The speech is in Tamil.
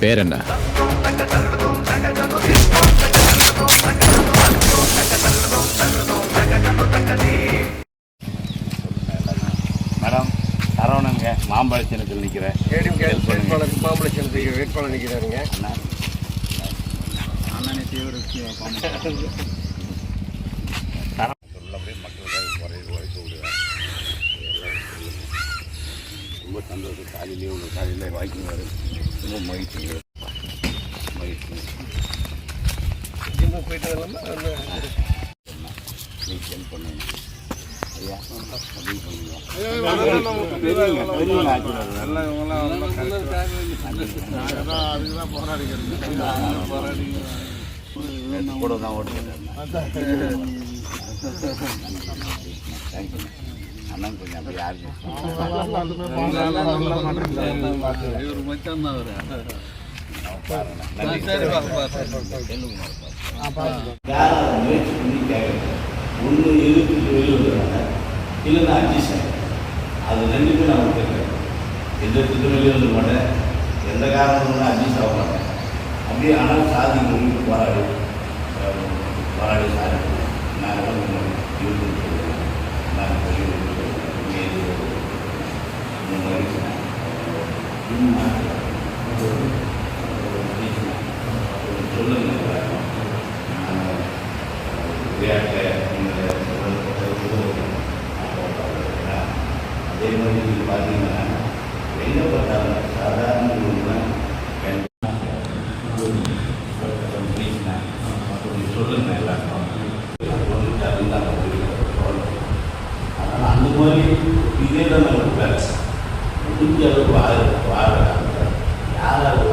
பேர் என்ன? மேடம் சரவணனுங்க, மாம்பழ சின்னத்தில் நிற்கிறேன். வேட்பாளர் மாம்பழ சின்னத்துக்கு வேட்பாளர் நிற்கிறாருங்க. ரொம்ப சந்தோஷம். காலையிலேயே உங்கள் காலையில் வாய்க்கு வரும். ரொம்ப மகிழ்ச்சி மகிழ்ச்சி. ஜிம்முக்கு போயிட்டு வரலாமா? நீங்கள் ஹெல்ப் பண்ணுங்க ஐயா. அப்படின்னு பண்ணுங்க. கூட தான் ஓட்டுக்கிறேன். தேங்க்யூ. அண்ணன் கொஞ்சம் அப்படி யாருக்கு முயற்சி பண்ணி கேட்குறேன். ஒன்று எதிர்த்து வெளியிடுறாங்க, இல்லைன்னா அட்ஜஸ்ட். அது ரெண்டுமே நான் விட்டுருக்கேன். எதிர்த்துக்கு வெளியே வந்து மாட்டேன், எந்த காரணமும் அட்ஜஸ்ட் ஆக மாட்டேன். அப்படியே ஆனால் சாதி முடிவு போராடி சாதி நாங்கள் இருக்கு நான் சொல்லுங்க அதே மாதிரி நீங்கள் பார்த்தீங்கன்னா எங்கே பார்த்தாலும் சாதாரண சொல்லுங்க எல்லாருக்கும். அதனால் அந்த மாதிரி இதே தான் நமக்கு வேலை. முடிஞ்ச அளவுக்கு வாழ யாராவது